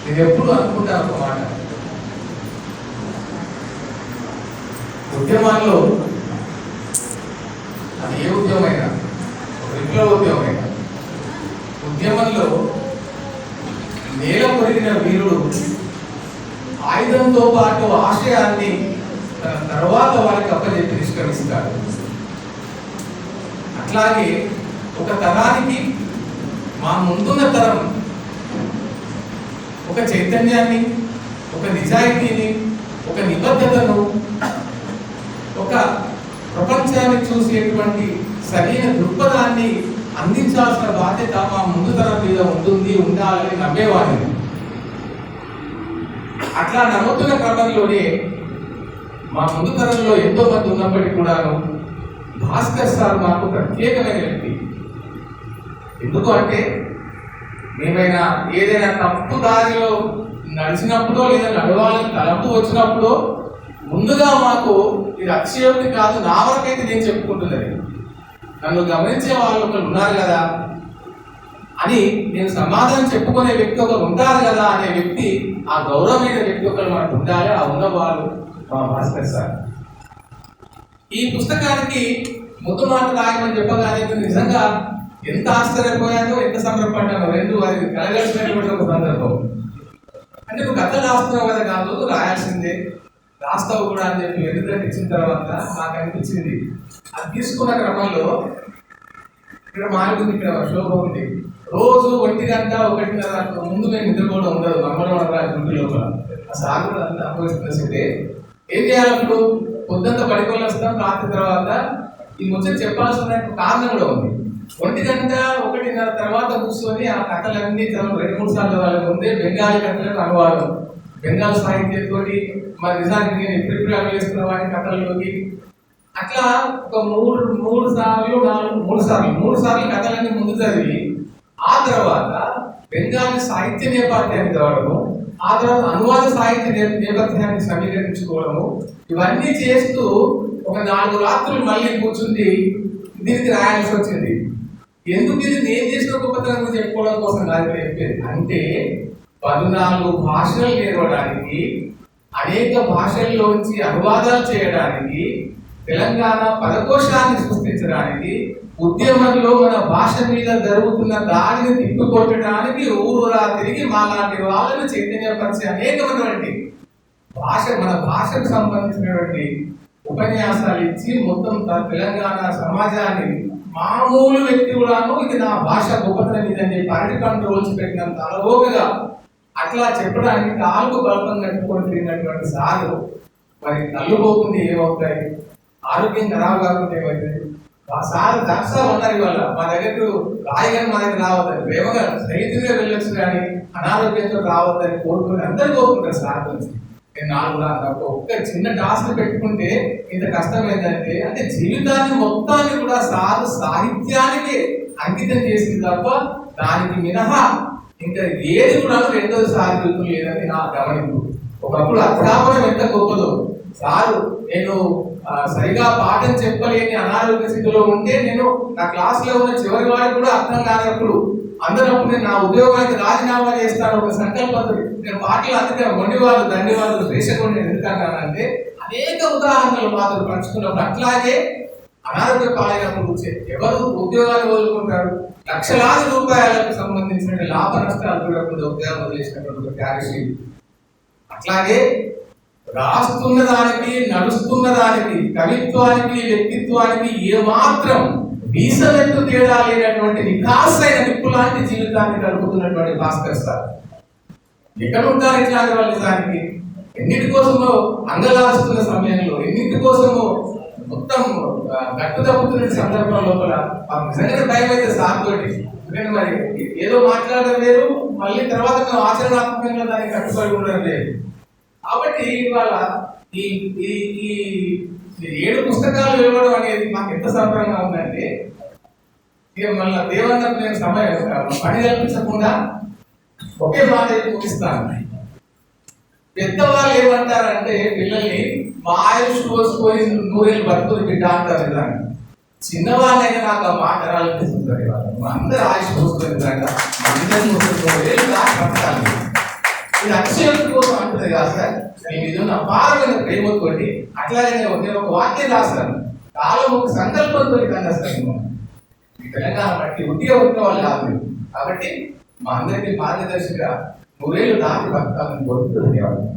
నేను ఎప్పుడు అనుకుంటాను ఒక మాట, ఉద్యమాల్లో అది ఏ ఉద్యమైనా, ఒక విప్లవ ఉద్యమైనా, ఉద్యమంలో నేల కొరిగిన వీరుడు ఆయుధంతో పాటు ఆశయాన్ని తన తర్వాత వారికి అప్పచెప్పి నిష్క్రమిస్తాడు. అట్లాగే ఒక తరానికి, మా ముందున్న తరం ఒక చైతన్యాన్ని, ఒక నిజాయితీని, ఒక నిబద్ధతను, ఒక ప్రపంచాన్ని చూసేటువంటి సరైన దృక్పథాన్ని అందించాల్సిన బాధ్యత మా ముందు తరం మీద ఉండాలని నమ్మేవాడిని. అట్లా నమ్ముతున్న క్రమంలోనే మా ముందు తరంలో ఎంతో మంది ఉన్నప్పటికీ కూడాను భాస్కర్ సార్ మాకు ప్రత్యేకమైన వ్యక్తి. ఎందుకు అంటే, మేమైనా ఏదైనా తప్పు దారిలో నడిచినప్పుడో లేదా నడవాలని తలపు వచ్చినప్పుడో ముందుగా మాకు ఇది అక్షయోక్తి కాదు, నా వరకైతే నేను చెప్పుకుంటున్నది, నన్ను గమనించే వాళ్ళు ఒకరు ఉన్నారు కదా అని నేను సమాధానం చెప్పుకునే వ్యక్తి ఒకరు ఉంటారు కదా అనే వ్యక్తి, ఆ గౌరవమైన వ్యక్తి ఒకరు మనకు ఉండాలి. ఆ ఉన్నవాళ్ళు మా భాస్కర్ సార్. ఈ పుస్తకానికి ముందు మాట రాయమని చెప్పగానే నిజంగా ఎంత ఆశ్చర్యపోయానో, ఎంత సంబరపడ్డానో, రెండు అది కలగలిసినటువంటి ఒక సందర్భం. అంటే నువ్వు కథ రాస్తున్నావు కదా, కాదు రాయాల్సిందే, రాస్తావు కూడా అని చెప్పి ఎదురు ఇచ్చిన తర్వాత నాకు అనిపించింది, అది తీసుకున్న క్రమంలో ఇక్కడ మారుతుంది, ఇక్కడ శోభ ఉంది. రోజు 1 గంట 1:30 ముందు మేము నిద్రపోవడం ఉండదు, గుంటి లోపల. ఆ సార్ కూడా అంతా అనుభవిస్తున్న ఏం చేయాలి అప్పుడు? పొద్దుంతా పడుకొని వస్తాం, రాత్రి తర్వాత ఈ ముచ్చట చెప్పాల్సిన కారణం కూడా ఉంది. 1 గంట 1:30 తర్వాత కూర్చొని ఆ కథలన్నీ 2-3 సార్లు వాళ్ళ ముందే బెంగాలీ కథలకు అనువాదం, బెంగాల్ సాహిత్యంతో మరి నిజానికి నేను ఇప్పుడు చేస్తున్న వాటి కథల్లోకి అట్లా ఒక 3 సార్లు కథలన్నీ ముందు చదివి, ఆ తర్వాత బెంగాలీ సాహిత్య నేపథ్యాన్ని చదవడము, ఆ తర్వాత అనువాద సాహిత్య నేపథ్యాన్ని సమీకరించుకోవడము, ఇవన్నీ చేస్తూ ఒక 4 రాత్రులు మళ్ళీ కూర్చుంది దీనికి రాయాల్సి వచ్చింది. ఎందుకు ఇది నేను చేసిన గొప్పతనం చెప్పుకోవడం కోసం కాదు చెప్పేది. అంటే 14 భాషలు నేర్వడానికి, అనేక భాషల్లోంచి అనువాదాలు చేయడానికి, తెలంగాణ పదకోశాన్ని సృష్టించడానికి, ఉద్యమంలో మన భాష మీద జరుగుతున్న దాడిని తిప్పికొట్టడానికి ఊరురా తిరిగి మాలాంటి వాళ్ళని చైతన్యపరిచే అనేకమైనటువంటి మన భాషకు సంబంధించినటువంటి ఉపన్యాసాలు ఇచ్చి మొత్తం తెలంగాణ సమాజాన్ని, మామూలు వ్యక్తి కూడాను ఇది నా భాష గొప్పతనం ఇదని చెప్పి అరటి కంట్రోల్స్ పెట్టినంత అలవోకగా అట్లా చెప్పడానికి కాలుకు బలపం కట్టుకొని తిరిగినటువంటి సారు మరి కళ్ళు పోతుంది ఏమవుతాయి, ఆరోగ్యం ఖరాబు కాకుండా ఏమవుతుంది. ఆ సార్ దర్శనం ఉన్నారు ఇవాళ మా దగ్గరకు రాయగానే మా దగ్గర రావద్దని, ప్రేమగా స్నేహితులుగా వెళ్ళొచ్చు కానీ అనారోగ్యంతో రావద్దని కోరుకుని అందరూ కోరుకుంటారు సార్ గురించి. నేను 4 ఒక్క చిన్న టాస్క్ పెట్టుకుంటే ఇంత కష్టమైందంటే, అంటే జీవితాన్ని మొత్తాన్ని కూడా సాహిత్యానికి అంకితం చేసింది తప్ప దానికి మినహా ఇంకా ఏది కూడా 2వ జీవితం లేదని నా గమనింపు. ఒకప్పుడు అధ్యాపనం ఎంత గొప్పదో, సారు నేను సరిగా పాఠం చెప్పలేని అనారోగ్య స్థితిలో ఉంటే నేను నా క్లాస్లో ఉన్న చివరి వారికి కూడా అర్థం కానప్పుడు అందరప్పుడు నేను నా ఉద్యోగానికి రాజీనామా చేస్తాను ఒక సంకల్పంతో నేను పాటలు అందుకే మొండివాళ్ళు దండివాళ్ళు రేషకుండా ఎందుకన్నానంటే అనేక ఉదాహరణలు మాత్రం పంచుకున్నప్పుడు. అట్లాగే అనారోగ్య పాలైనప్పుడు ఎవరు ఉద్యోగాలు వదులుకుంటారు, లక్షలాది రూపాయలకు సంబంధించిన లాభ నష్టాలు చూడకుండా ఉద్యోగం వదిలేసినటువంటి క్యారెక్టర్. అట్లాగే రాస్తున్న దానికి, నడుస్తున్న దానికి, కవిత్వానికి, వ్యక్తిత్వానికి ఏమాత్రం వీసమెత్తు తేడా లేనటువంటి వికాసైన నిప్పు లాంటి జీవితాన్ని గడుపుతున్నటువంటి భాస్కర్ సార్. ఎక్కడ ఉంటారు ఇట్లాంటి వాళ్ళు? నిజానికి ఎన్నిటి కోసమో అంగలాస్తున్న సమయంలో, ఎన్నిటి కోసమో మొత్తం గట్టు తప్పుతున్న సందర్భం లోపల నిజంగా భయం అయితే సార్ తోటి. ఎందుకంటే మరి ఏదో మాట్లాడడం లేదు, మళ్ళీ తర్వాత మేము ఆచరణాత్మకంగా దానికి కట్టుబడి ఉండడం లేదు. కాబట్టి ఇవాళ ఈ 7 పుస్తకాలు ఇవ్వడం అనేది మాకు ఎంత సంబరంగా ఉందంటే, ఇక మళ్ళీ దేవన్నకు నేను సమయం పని కల్పించకుండా ఒకే మాట ముగిస్తాను. పెద్దవాళ్ళు ఏమంటారంటే పిల్లల్ని మా ఆయుష్ పోసుకొని 100 ఏళ్ళు బతుకులు బిడ్డ అంటారు నిజంగా. చిన్నవాళ్ళైనా నాకు ఆ మాట రాలనిపిస్తుంది. అందరూ ఆయుష్ పోసుకొని నిజంగా 100 ఏళ్ళు బతకాలి. ఇది అక్షయం కోసం అంటుంది కాదు సార్. మీ మీద ఉన్న అపారమైన ప్రేమతోటి అట్లాగే నేను ఒక వాక్యం రాస్తాను, కాలం ఒక సంకల్పంతో కన్నా సార్. ఈ తెలంగాణ బట్టి ఉట్టిగా ఉన్న వాళ్ళు కాదు. కాబట్టి మా అందరికీ మార్గదర్శిగా 100 ఏళ్ళు దాటి బతకాలని కోరుకుంటూ ధన్యవాదాలు.